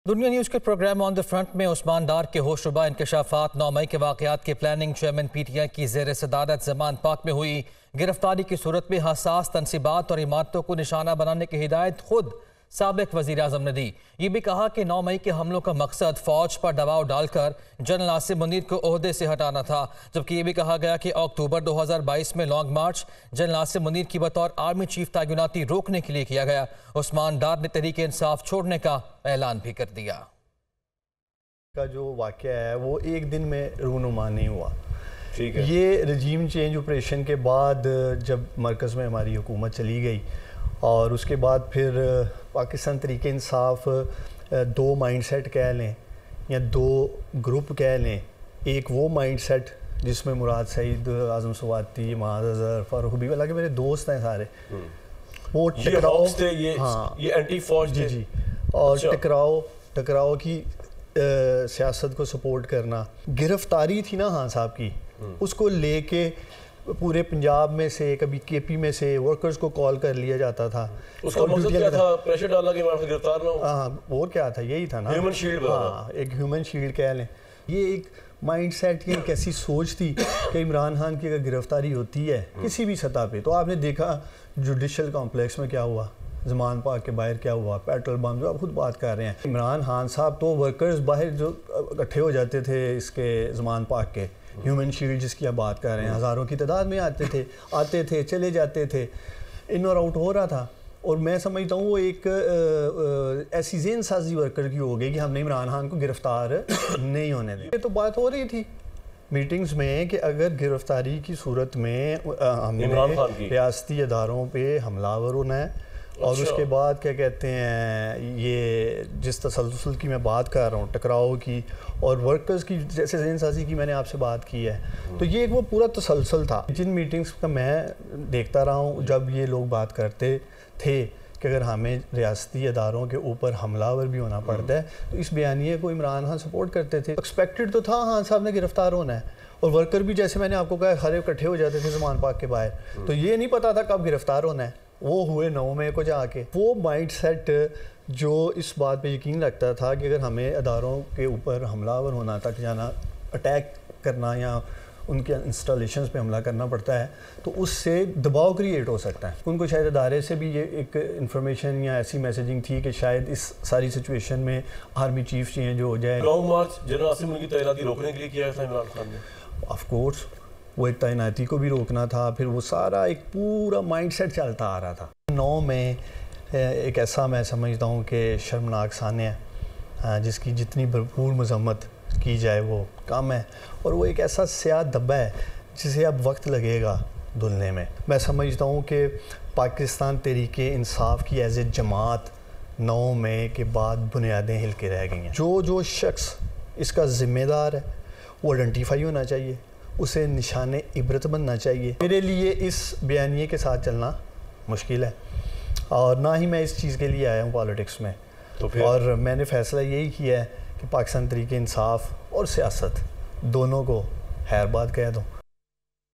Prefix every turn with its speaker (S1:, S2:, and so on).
S1: دنیا نیوز کے پروگرام آن دی فرنٹ میں عثمان ڈار کے ہوش ربا انکشافات 9 مئی کے واقعات کی planning chairman P T I کی زیر صدارت زمان پاک میں ہوئی۔ گرفتاری کی صورت میں حساس تنصیبات اور عمارتوں کو نشانہ بنانے کی ہدایت خود سابق وزیر اعظم نے دی۔ یہ بھی کہا کہ 9 مئی کے حملوں کا مقصد فوج پر دباؤ ڈال کر جنرل عاصم منیر کو عہدے سے ہٹانا تھا، جبکہ یہ بھی کہا گیا کہ اکتوبر 2022 میں long march general Asim Munir کی بطور آرمی چیف تعیناتی روکنے کے لیے کیا گیا۔ عثمان ڈار نے تحریک انصاف چھوڑنے کا اعلان بھی کر دیا۔
S2: کا جو واقعہ ہے وہ ایک دن میں رونما نہیں ہوا۔ یہ رجیم چینج آپریشن کے بعد جب مرکز میں ہماری حکومت چلی گئی اور اس کے بعد پھر پاکستان تحریک انصاف دو مائنڈ سیٹ کہہ لیں یا دو گروپ کہہ لیں، ایک وہ مائنڈ سیٹ جس میں مراد سعید، اعظم سواتی، معاذ اظہر، فاروق حبیب اللہ کے میرے دوست ہیں سارے، وہ ٹکراؤ تھے، یہ اینٹی فوج تھے جی، اور ٹکراؤ کی سیاست کو سپورٹ کرنا۔ گرفتاری تھی نا خان صاحب کی، اس کو لے کے پورے پنجاب میں سے، کبھی کے پی میں سے ورکرز کو کال کر لیا جاتا تھا۔
S3: اس کا مقصد کیا تھا؟ پریشر ڈالا کہ عمران خان گرفتار نہ ہو؟
S2: ہاں، اور کیا تھا؟ یہی تھا نا،
S3: ہیومن شیلڈ۔
S2: ہاں، ایک ہیومن شیلڈ کہہ لیں۔ یہ ایک مائنڈ سیٹ کی ایک ایسی سوچ تھی کہ عمران خان کی اگر گرفتاری ہوتی ہے کسی بھی سطح پہ، تو آپ نے دیکھا جوڈیشل کمپلیکس میں کیا ہوا، زمان پاک کے باہر کیا ہوا، پیٹرول بم، جو آپ خود بات کر رہے ہیں۔ عمران خان صاحب تو ورکرز باہر جو اکٹھے ہو جاتے تھے اس کے زمان پاک کے، ہیومن شیلڈ جس کی آپ بات کر رہے ہیں، ہزاروں کی تعداد میں آتے تھے چلے جاتے تھے، ان اور آؤٹ ہو رہا تھا۔ اور میں سمجھتا ہوں وہ ایک ایسی ذہن سازی ورکر کی ہو گئی کہ ہم نے عمران خان کو گرفتار نہیں ہونے دیں۔ یہ تو بات ہو رہی تھی میٹنگز میں کہ اگر گرفتاری کی صورت میں ہم نے ریاستی اداروں پہ حملہ آور ہونا ہے، اور اس کے بعد کیا کہتے ہیں، یہ جس تسلسل کی میں بات کر رہا ہوں، ٹکراؤ کی اور ورکرز کی جیسے ذہن سازی کی میں نے آپ سے بات کی ہے، تو یہ ایک وہ پورا تسلسل تھا۔ جن میٹنگز کا میں دیکھتا رہا ہوں، جب یہ لوگ بات کرتے تھے کہ اگر ہمیں ریاستی اداروں کے اوپر حملہ آور بھی ہونا پڑتا ہے تو اس بیانیے کو عمران خان سپورٹ کرتے تھے۔ ایکسپیکٹڈ تو تھا خان صاحب نے گرفتار ہونا ہے، اور ورکر بھی جیسے میں نے آپ کو کہا کھڑے اکٹھے ہو جاتے تھے زمان پاک کے باہر، تو یہ نہیں پتا تھا کب گرفتار ہونا ہے۔ وہ ہوئے 9 مئی کو جا کے۔ وہ مائنڈ سیٹ جو اس بات پہ یقین رکھتا تھا کہ اگر ہمیں اداروں کے اوپر حملہ آور ہونا تک جانا، اٹیک کرنا یا ان کے انسٹالیشنز پہ حملہ کرنا پڑتا ہے، تو اس سے دباؤ کریٹ ہو سکتا ہے۔ ان کو شاید ادارے سے بھی یہ ایک انفارمیشن یا ایسی میسیجنگ تھی کہ شاید اس ساری سچویشن میں آرمی چیف چینج ہو جائے۔
S3: Long march general Asim Munir کی تعیناتی روکنے کے لیے کیا تھا عمران خان نے؟
S2: آف کورس وہ ایک تعیناتی کو بھی روکنا تھا، پھر وہ سارا ایک پورا مائنڈ سیٹ چلتا آ رہا تھا۔ 9 میں ایک ایسا میں سمجھتا ہوں کہ شرمناک سانحہ ہے جس کی جتنی بھرپور مذمت کی جائے وہ کم ہے، اور وہ ایک ایسا سیاہ دبا ہے جسے اب وقت لگے گا دھلنے میں۔ میں سمجھتا ہوں کہ پاکستان تحریک انصاف کی ایز اے جماعت 9 مئی کے بعد بنیادیں ہل کے رہ گئی ہیں۔ جو شخص اس کا ذمہ دار ہے وہ آئیڈینٹیفائی ہونا چاہیے، اسے نشان عبرت بننا چاہیے۔ میرے لیے اس بیانیے کے ساتھ چلنا مشکل ہے، اور نہ ہی میں اس چیز کے لیے آیا ہوں پالیٹکس میں، اور میں نے فیصلہ یہی کیا ہے کہ پاکستان تحریک انصاف اور سیاست دونوں کو خیر بات کہہ دوں۔